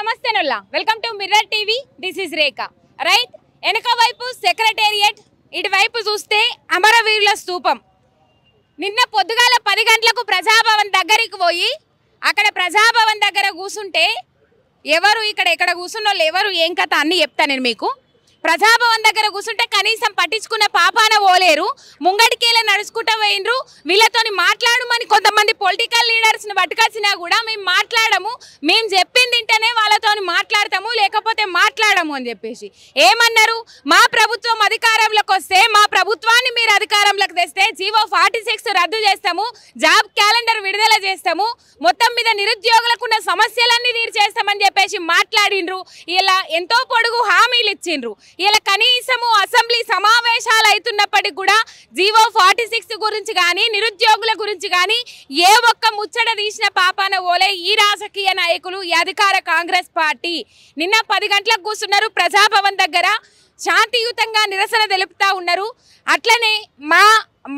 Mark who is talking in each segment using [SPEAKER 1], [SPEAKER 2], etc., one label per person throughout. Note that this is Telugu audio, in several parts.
[SPEAKER 1] నమస్తే నుల్లా welcome to mirror TV this is Rekha right వెనక వైపు సెక్రటేరియట్ ఇటువైపు చూస్తే అమరవీరుల స్తూపం నిన్న పొద్దుగాల 10 గంటలకు ప్రజాభవన్ దగ్గరికి పోయి అక్కడ ప్రజాభవన్ దగ్గర కూర్చుంటే ఎవరు ఎక్కడ కూర్చున్నోళ్ళు ఎవరు ఏం కథ అన్ని చెప్తా నేను మీకు ప్రజాభవన్ దగ్గర కూర్చుంటే కనీసం పట్టించుకున్న పాపాన పోలేరు ముంగడికేలా నడుచుకుంటూ పోయినరు వీళ్ళతోని మాట్లాడమని కొంతమంది పొలిటికల్ లీడర్స్ని పట్టుకొచ్చినా కూడా మేము మాట్లాడము మేము చెప్పింది వింటేనే వాళ్ళతోని మాట్లాడతాము లేకపోతే మాట్లాడము అని చెప్పేసి ఏమన్నారు మా ప్రభుత్వం అధికారంలోకి వస్తే మా ప్రభుత్వాన్ని మీరు అధికారంలోకి తెస్తే జీవో 46 రద్దు చేస్తాము జాబ్ క్యాలెండర్ విడుదల చేస్తాము మొత్తం మీద నిరుద్యోగులకు ఉన్న సమస్యలన్నీ తీర్చేస్తామని చెప్పేసి మాట్లాడిండ్రు ఇలా ఎంతో పొడుగు హామీలు ఇచ్చిండ్రు ఇలా కనీసము అసెంబ్లీ సమావేశాలు అవుతున్నప్పటికి కూడా జీవో 46 గురించి కానీ నిరుద్యోగుల గురించి కానీ ఏ ఒక్క ముచ్చట తీసిన పాపాన ఓలే ఈ రాజకీయ నాయకులు ఈ అధికార కాంగ్రెస్ పార్టీ నిన్న 10 గంటలకు కూర్చున్నారు ప్రజాభవన్ దగ్గర శాంతియుతంగా నిరసన తెలుపుతా ఉన్నారు అట్లనే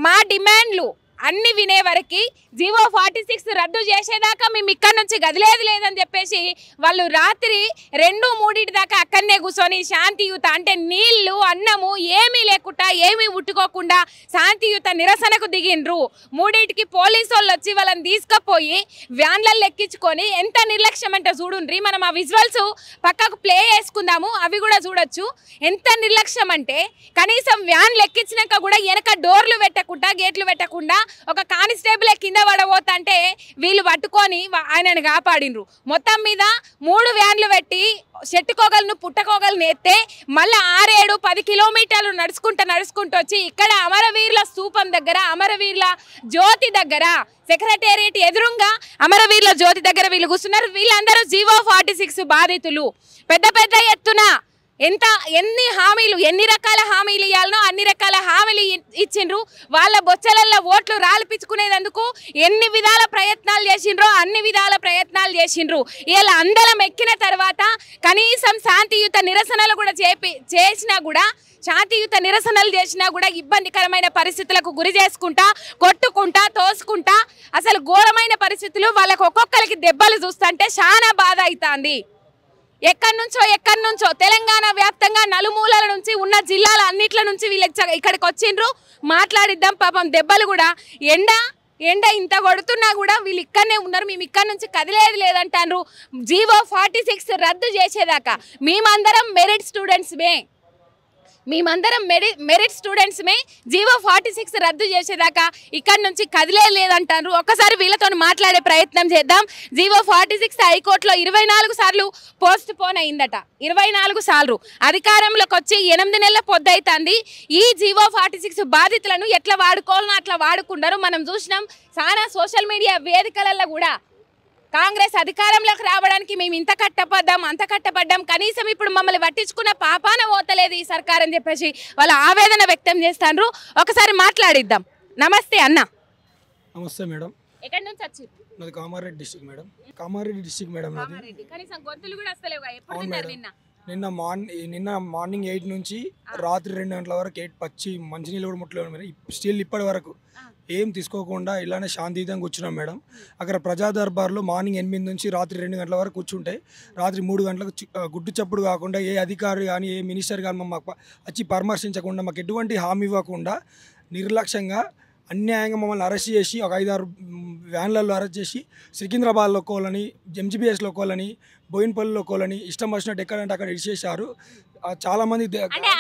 [SPEAKER 1] మా డిమాండ్లు అన్ని వినే వరకు జీవో 46 రద్దు చేసేదాకా మేము ఇక్కడ నుంచి గదిలేదు లేదని చెప్పేసి వాళ్ళు రాత్రి 2-3 దాకా అక్కడనే కూర్చొని శాంతియుత అంటే నీళ్లు అన్నము ఏమీ లేకుండా ఏమీ ఉట్టుకోకుండా శాంతియుత నిరసనకు దిగిండ్రు 3కి పోలీసు వాళ్ళు వచ్చి వాళ్ళని తీసుకుపోయి వ్యాన్లలో ఎక్కించుకొని ఎంత నిర్లక్ష్యం అంటే చూడుండ్రి మనం ఆ విజువల్స్ పక్కకు ప్లే చేసుకుందాము అవి కూడా చూడొచ్చు ఎంత నిర్లక్ష్యం అంటే కనీసం వ్యాన్లు ఎక్కించినాక కూడా వెనక డోర్లు పెట్టకుండా గేట్లు పెట్టకుండా ఒక కానిస్టేబుల్ కింద పడబోతుంటే వీళ్ళు పట్టుకొని ఆయనను కాపాడినరు మొత్తం మీద 3 వ్యాన్లు పెట్టి చెట్టుకోగలను పుట్టకోగలను ఎత్తే మళ్ళీ 6-10 కిలోమీటర్లు నడుచుకుంటూ వచ్చి ఇక్కడ అమరవీరుల స్తూపం దగ్గర అమరవీరుల జ్యోతి దగ్గర సెక్రటేరియట్ ఎదురుగా అమరవీరుల జ్యోతి దగ్గర వీళ్ళు కూర్చున్నారు వీళ్ళందరూ జీవో 46 బాధితులు పెద్ద ఎత్తున ఎన్ని హామీలు ఎన్ని రకాల హామీలు ఇవ్వాలనో అన్ని రకాల హామీలు ఇచ్చిండ్రు వాళ్ళ బొచ్చలల్లో ఓట్లు రాల్పించుకునేందుకు ఎన్ని విధాల ప్రయత్నాలు చేసిండ్రో అన్ని విధాల ప్రయత్నాలు చేసిండ్రు ఇలా అందరం ఎక్కిన తర్వాత కనీసం శాంతియుత నిరసనలు కూడా చేసినా కూడా శాంతియుత నిరసనలు చేసినా కూడా ఇబ్బందికరమైన పరిస్థితులకు గురి చేసుకుంటా కొట్టుకుంటా తోసుకుంటా అసలు ఘోరమైన పరిస్థితులు వాళ్ళకు ఒక్కొక్కరికి దెబ్బలు చూస్తుంటే చాలా బాధ అవుతుంది ఎక్కడి నుంచో తెలంగాణ వ్యాప్తంగా నలుమూలల నుంచి ఉన్న జిల్లాల అన్నిట్ల నుంచి వీళ్ళు ఇక్కడికి వచ్చిండ్రు మాట్లాడిద్దాం పాపం దెబ్బలు కూడా ఎండ ఇంత కొడుతున్నా కూడా వీళ్ళు ఇక్కడనే ఉన్నారు మేము ఇక్కడ నుంచి కదిలేదు లేదంటారు జీవో 46 రద్దు చేసేదాకా మేమందరం మెరిట్ స్టూడెంట్స్మే జీవో 46 రద్దు చేసేదాకా ఇక్కడ నుంచి కదిలే లేదంటారు ఒక్కసారి వీళ్ళతో మాట్లాడే ప్రయత్నం చేద్దాం జీవో 46 హైకోర్టులో 24 సార్లు పోస్ట్ పోన్ అయిందట 24 సార్లు అధికారంలోకి వచ్చి 8 నెలల పొద్దవుతుంది ఈ జీవో 46 బాధితులను ఎట్లా వాడుకోవాలనో అట్లా వాడుకున్నారు మనం చూసినాం చాలా సోషల్ మీడియా వేదికలలో కూడా కాంగ్రెస్ అధికారంలోకి రావడానికి మేము ఇంత కట్టపడ్డాం అంత కట్టపడ్డాం కనీసం ఇప్పుడు మమ్మల్ని పట్టించుకున్న పాపాన పోతలేదు ఈ సర్కార్ అని చెప్పేసి వాళ్ళ ఆవేదన వ్యక్తం చేస్తాండ్రు ఒకసారి మాట్లాడిద్దాం నమస్తే అన్న
[SPEAKER 2] నమస్తే మేడం
[SPEAKER 1] ఎక్కడి నుంచి వచ్చి
[SPEAKER 2] నాది Kamareddy district madam Kamareddy district madam
[SPEAKER 1] Kamareddy కనీసం గొంతులు కూడా వస్తలేవుగా ఎప్పుడు తిన్నారు
[SPEAKER 2] నిన్న మార్నింగ్ 8 నుంచి రాత్రి 2 గంటల వరకు 8 పచ్చి మంచినీళ్ళు కూడా ముట్టలేదు మేడం స్టిల్ ఇప్పటి వరకు ఏం తీసుకోకుండా ఇలానే శాంతియుతంగా కూర్చున్నాం మేడం అక్కడ ప్రజా దర్బార్లో మార్నింగ్ 8 నుంచి రాత్రి 2 గంటల వరకు కూర్చుంటే రాత్రి 3 గంటలకు గుడ్డు చప్పుడు కాకుండా ఏ అధికారి కానీ ఏ మినిస్టర్ కానీ మాకు వచ్చి పరామర్శించకుండా మాకు ఎటువంటి హామీ ఇవ్వకుండా నిర్లక్ష్యంగా అన్యాయంగా మమ్మల్ని అరెస్ట్ చేసి ఒక 5-6 వ్యాన్లలో అరెస్ట్ చేసి సికింద్రాబాద్లో కోలని ఎంజీబీఎస్లో కోలని బోయిన్పల్లిలో కోలని ఇష్టం వచ్చినట్టు ఎక్కడంటే అక్కడ ఇడిచేశారు చాలామంది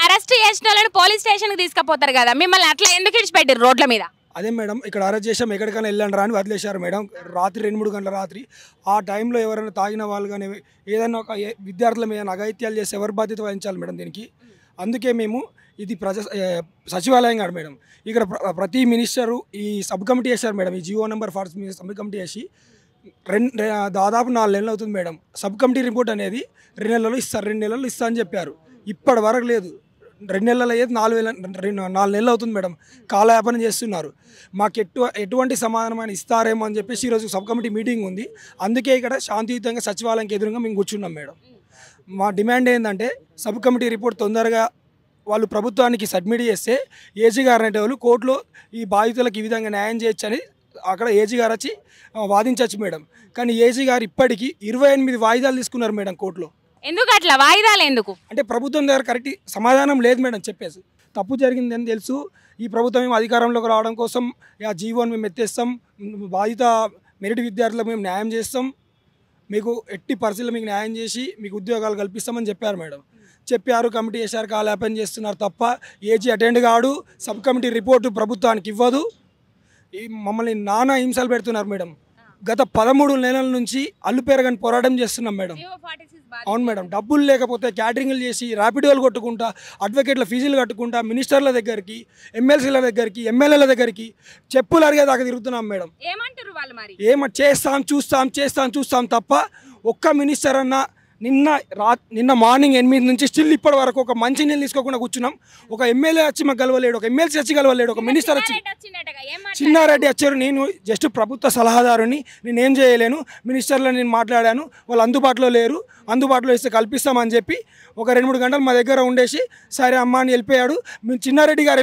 [SPEAKER 1] అరెస్ట్ చేసిన వాళ్ళని పోలీస్ స్టేషన్కి తీసుకుపోతారు కదా మిమ్మల్ని అట్లా ఎందుకు ఇడిచిపెట్టారు రోడ్ల మీద
[SPEAKER 2] అదే మేడం ఇక్కడ అరెస్ట్ చేసాం ఎక్కడికైనా వెళ్ళండి రా అని వదిలేశారు మేడం రాత్రి 2-3 గంటల రాత్రి ఆ టైంలో ఎవరైనా తాగిన వాళ్ళు కానీ ఏదైనా ఒక విద్యార్థుల మీద అఘాయిత్యాలు చేసి ఎవరి బాధ్యత వహించాలి మేడం దీనికి అందుకే మేము ఇది సచివాలయం కాదు మేడం ఇక్కడ ప్రతి మినిస్టరు ఈ సబ్ కమిటీ వేశారు మేడం ఈ జీవో నెంబర్ 46 సబ్ కమిటీ వేసి దాదాపు 4 నెలలు అవుతుంది మేడం సబ్ కమిటీ రిపోర్ట్ అనేది 2 నెలలు ఇస్తారు 2 నెలలు ఇస్తా అని చెప్పారు ఇప్పటి వరకు లేదు 2 నెలలు అయ్యేది 4 నెలలు అవుతుంది మేడం కాలయాపన చేస్తున్నారు మాకు ఎటువంటి సమాధానం ఇస్తారేమో అని చెప్పేసి ఈరోజు సబ్ కమిటీ మీటింగ్ ఉంది అందుకే ఇక్కడ శాంతియుతంగా సచివాలయంకి ఎదురుగా మేము కూర్చున్నాం మేడం మా డిమాండ్ ఏంటంటే సబ్ కమిటీ రిపోర్ట్ తొందరగా వాళ్ళు ప్రభుత్వానికి సబ్మిట్ చేస్తే ఏజీ గారు అనేవాళ్ళు కోర్టులో ఈ బాధితులకు ఈ విధంగా న్యాయం చేయొచ్చని అక్కడ ఏజీ గారు వచ్చి వాదించవచ్చు మేడం. కానీ ఏజీ గారు ఇప్పటికీ 28 వాయిదాలు తీసుకున్నారు మేడం కోర్టులో.
[SPEAKER 1] ఎందుకు అట్లా వాయిదాలు ఎందుకు?
[SPEAKER 2] అంటే ప్రభుత్వం దగ్గర కరెక్ట్ సమాధానం లేదు మేడం. చెప్పేసి తప్పు జరిగిందని తెలుసు, ఈ ప్రభుత్వం మేము అధికారంలోకి రావడం కోసం ఆ జీవోని మేము ఎత్తేస్తాం, బాధిత మెరిట్ విద్యార్థులకు మేము న్యాయం చేస్తాం, మీకు ఎట్టి పరిస్థితుల్లో మీకు న్యాయం చేసి మీకు ఉద్యోగాలు కల్పిస్తామని చెప్పారు మేడం. చెప్పారు, కమిటీ వేశారు, కాలాపన చేస్తున్నారు తప్ప ఏజీ అటెండ్ కాడు, సబ్ కమిటీ రిపోర్టు ప్రభుత్వానికి ఇవ్వదు. ఈ మమ్మల్ని నానా హింసలు పెడుతున్నారు మేడం. గత 13 నెలల నుంచి అల్లుపెరగని పోరాటం చేస్తున్నాం మేడం. అవును మేడం. డబ్బులు లేకపోతే క్యాటరింగ్లు చేసి ర్యాపిడోలు కొట్టుకుంటా, అడ్వకేట్ల ఫీజులు కట్టుకుంటా, మినిస్టర్ల దగ్గరికి, ఎమ్మెల్సీల దగ్గరికి, ఎమ్మెల్యేల దగ్గరికి చెప్పులు అరిగేదాకా తిరుగుతున్నాం మేడం. చేస్తాం తప్ప ఒక్క మినిస్టర్ అన్న నిన్న మార్నింగ్ 8 నుంచి స్టిల్ ఇప్పటి వరకు ఒక మంచి నీళ్ళు తీసుకోకుండా కూర్చున్నాం. ఒక ఎమ్మెల్యే వచ్చి మాకు కలవలేడు, ఒక ఎమ్మెల్సీ వచ్చి కలవలేడు, ఒక మినిస్టర్ వచ్చి చిన్నారెడ్డి వచ్చారు. నేను జస్ట్ ప్రభుత్వ సలహాదారుని, నేనేం చేయలేను, మినిస్టర్లో నేను మాట్లాడాను, వాళ్ళు అందుబాటులో లేరు, అందుబాటులో ఇస్తే కల్పిస్తామని చెప్పి ఒక 2-3 గంటలు మా దగ్గర ఉండేసి సరే అమ్మ అని వెళ్ళిపోయాడు. మేము చిన్నారెడ్డి గారు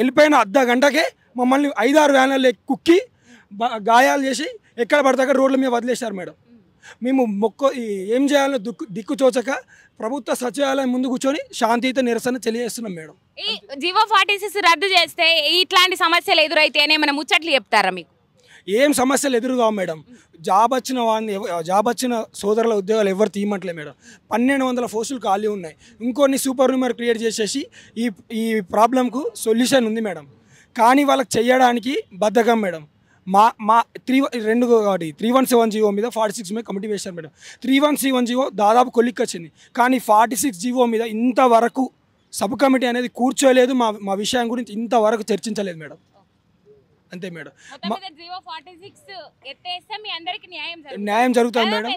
[SPEAKER 2] వెళ్ళిపోయిన అర్ధ గంటకే మమ్మల్ని 5-6 వ్యాన్లలో కుక్కి గాయాలు చేసి ఎక్కడ పడితే అక్కడ రోడ్ల మీద వదిలేశారు మేడం. మేము ఏం చేయాలో దిక్కు చోచక ప్రభుత్వ సచివాలయం ముందు కూర్చొని శాంతియుత నిరసన తెలియజేస్తున్నాం మేడం.
[SPEAKER 1] ఈ జీవో 46 రద్దు చేస్తే ఇట్లాంటి సమస్యలు ఎదురైతే ఏమైనా ముచ్చట్లు చెప్తారా మీకు?
[SPEAKER 2] ఏం సమస్యలు ఎదురుగా మేడం. జాబ్ వచ్చిన సోదరుల ఉద్యోగాలు ఎవరు తీయమంటలే మేడం. 1200 పోస్టులు ఖాళీ ఉన్నాయి. ఇంకొన్ని సూపర్ న్యూమర్ క్రియేట్ చేసేసి ఈ ప్రాబ్లంకు సొల్యూషన్ ఉంది మేడం. కానీ వాళ్ళకి చెయ్యడానికి బద్ధకం మేడం. మా 317 జీవో మీద 46 మీద కమిటీ వేశారు మేడం. 317 జీవో దాదాపు కొలిక్కి వచ్చింది. కానీ 46 జీవో మీద ఇంతవరకు సబ్ కమిటీ అనేది కూర్చోలేదు, మా విషయం గురించి ఇంతవరకు చర్చించలేదు మేడం. అంతే మేడం. న్యాయం జరుగుతుంది మేడం.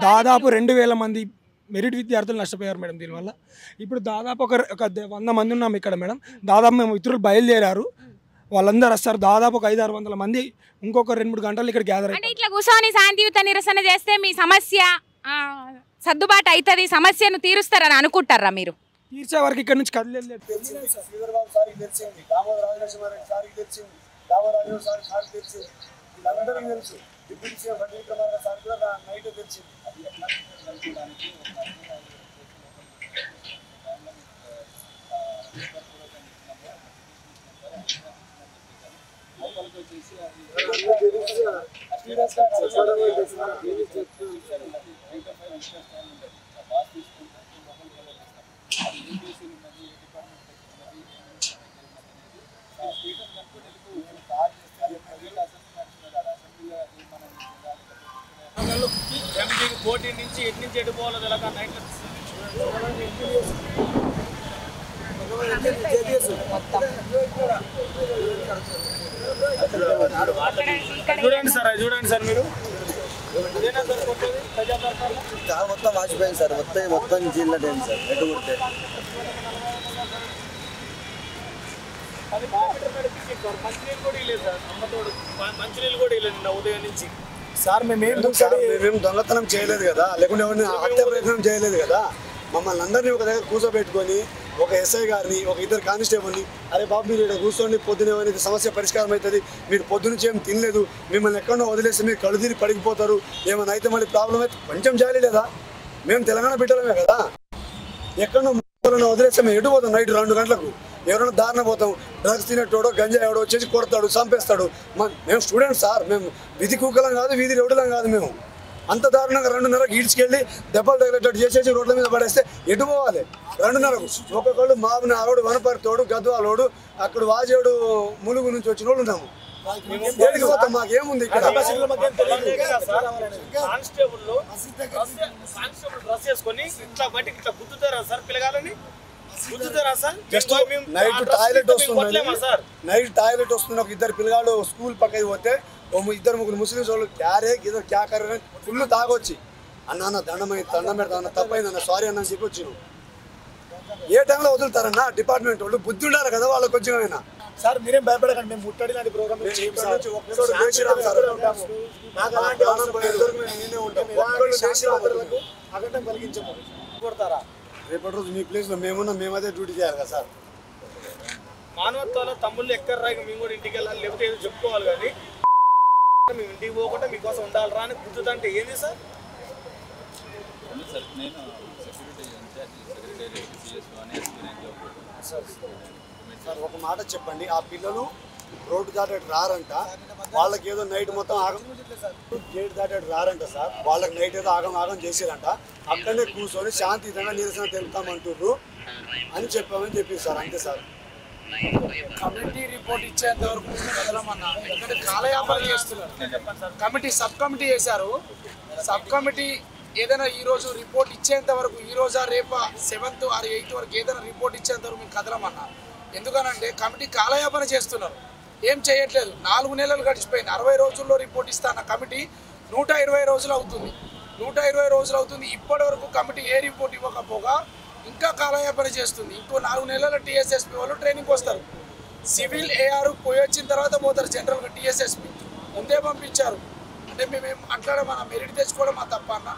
[SPEAKER 2] దాదాపు 2000 మంది మెరిట్ విద్యార్థులు నష్టపోయారు మేడం దీనివల్ల. ఇప్పుడు దాదాపు ఒక 100 మంది ఉన్నాం ఇక్కడ మేడం. దాదాపు మేము ఇతరులు బయలుదేరారు, వాళ్ళందరూ వస్తారు. దాదాపు ఒక 500-600 మంది ఇంకొక 2-3 గంటలు ఇక్కడ గ్యాదర్
[SPEAKER 1] అంటే ఇట్లా కూర్చొని శాంతియుత నిరసన చేస్తే మీ సమస్య సర్దుబాటు అవుతుంది, సమస్యను తీరుస్తారని అనుకుంటారా మీరు?
[SPEAKER 2] తీర్చే వరకు ఇక్కడ నుంచి కదిలేదు.
[SPEAKER 3] పోటీ నుంచి ఎటు నుంచి ఎడిపోవాలో తెలక నైట్ చూడండి సార్ మీరు
[SPEAKER 4] మొత్తం వాచిపోయింది సార్. మొత్తం జీళ్ళటేంది సార్ ఎటు కొడితే
[SPEAKER 3] మంచినీళ్ళు కూడా లేదు నిన్న ఉదయం నుంచి.
[SPEAKER 4] సార్ మేమేం దొంగతనం చేయలేదు కదా, లేకుంటే ఎవరిని హత్య ప్రయత్నం చేయలేదు కదా. మమ్మల్ని అందరినీ ఒక దగ్గర కూర్చోబెట్టుకొని ఒక ఎస్ఐ గారిని, ఒక 2 కానిస్టేబుల్ని, అరే బాబు మీరు ఇక్కడ కూర్చోండి, పొద్దున ఏమైనా సమస్య పరిష్కారం అవుతుంది, మీరు పొద్దునుంచి ఏం తినలేదు, మిమ్మల్ని ఎక్కడో వదిలేసి మీరు కళ్ళు తిరిగి పడిపోతారు, ఏమైనా అయితే మళ్ళీ ప్రాబ్లం అయితే కొంచెం చేయాలి లేదా? మేము తెలంగాణ బిడ్డలమే కదా, ఎక్కడో వదిలేస్తే మేము ఎటు పోతాం? నైట్ 2 గంటలకు ఎవరైనా దారిన పోతాం, డ్రగ్స్ తినేటోడో గంజా ఎవడో వచ్చేసి కొడతాడు, చంపేస్తాడు. మేము స్టూడెంట్స్ సార్, మేము విధి కుక్కలం కాదు, వీధి రౌడీలం కాదు. మేము అంత దారుణంగా 2:30కి ఈడ్చుకెళ్ళి దెబ్బలు తగిలేటట్టు చేసేసి రోడ్ల మీద పడేస్తే ఎటు పోవాలి? 2:30కు ఒక్కొక్కళ్ళు మాబుని ఆరోడు వనపరితోడు గద్వాలోడు అక్కడ వాజేడు ములుగు నుంచి వచ్చిన వాళ్ళు ఉన్నాము. ఏడికి పోతాం? మాకేముంది ఇక్కడ?
[SPEAKER 3] డ్రెస్ చేసుకొని ఇట్లా బయటికి ఇట్లా గుద్దుతారా సార్ పిల్లగాలని?
[SPEAKER 4] జస్ట్ నైట్ టాయిలెట్ వస్తుంది, నైట్ టాయిలెట్ వస్తుంది. ఒక 2 పిల్లగాళ్ళు స్కూల్ పక్కకి పోతే 2-3 ముస్లిమ్స్ వాళ్ళు క్యారే ఏదో క్యాకర్ ఫుల్ తాగొచ్చి అన్న దండం పెడతా అన్న తప్పైందన్న సారీ అన్న చెప్పి వచ్చినాం. ఏ టైంలో వదులుతారన్న డిపార్ట్మెంట్ వాళ్ళు? బుద్ధి ఉండాలి కదా వాళ్ళకి కొంచెమైనా.
[SPEAKER 5] సార్ మీరేం భయపడకండి, మేము ముట్టడి లాంటి ప్రోగ్రామ్ అగటం కలిగించము. కొడతారా?
[SPEAKER 4] రేపటి రోజు మీ ప్లేస్లో మేమున్నా, మేమైతే డ్యూటీ చేయాలి కదా సార్.
[SPEAKER 3] మానవత్వాల తమ్ముళ్ళు ఎక్కర్రా ఇక మేము కూడా ఇంటికి వెళ్ళాలి లేకపోతే ఏదో చెప్పుకోవాలి కానీ మేము ఇంటికి పోకుండా మీకోసం ఉండాలిరా అని గుర్తుందంటే ఏంది సార్?
[SPEAKER 4] సార్ ఒక మాట చెప్పండి, ఆ పిల్లలు రోడ్డు దాటేటి రారంట, వాళ్ళకి ఏదో నైట్ మొత్తం ఆగం గేట్ దాటేటి రారంట సార్, వాళ్ళకి నైట్ ఏదో ఆగం చేసారంట, అక్కడనే కూర్చొని శాంతియుతంగా నిరసన తెలుపుతామంటుర్రు అని చెప్పామని చెప్పింది సార్. అంతే సార్.
[SPEAKER 5] కమిటీ రిపోర్ట్ ఇచ్చేంత వరకు కదలమన్నా, ఎందుకంటే కాలయాపన చేస్తున్నారు. కమిటీ సబ్ కమిటీ చేశారు. సబ్ కమిటీ ఏదైనా ఈరోజు రిపోర్ట్ ఇచ్చేంత వరకు, ఈ రోజా రేపా 7th or 8th వరకు ఏదైనా రిపోర్ట్ ఇచ్చేంత వరకు మేము కదలమన్నా. ఎందుకనంటే కమిటీ కాలయాపన చేస్తున్నారు, ఏం చేయట్లేదు. 4 నెలలు గడిచిపోయింది. 60 రోజుల్లో రిపోర్ట్ ఇస్తాన్న కమిటీ 120 రోజులు అవుతుంది. 120 రోజులు అవుతుంది. ఇప్పటి వరకు కమిటీ ఏ రిపోర్ట్ ఇవ్వకపోగా ఇంకా కాలయాపన చేస్తుంది. ఇంకో 4 నెలల టీఎస్ఎస్పీ వాళ్ళు ట్రైనింగ్కి వస్తారు. సివిల్ ఏఆర్ పోయి వచ్చిన తర్వాత పోతారు జనరల్గా. టీఎస్ఎస్పీ ముందే పంపించారు. అంటే మేమేం అట్లా మన మెరిట్ తెచ్చుకోవడం మా తప్ప అన్న.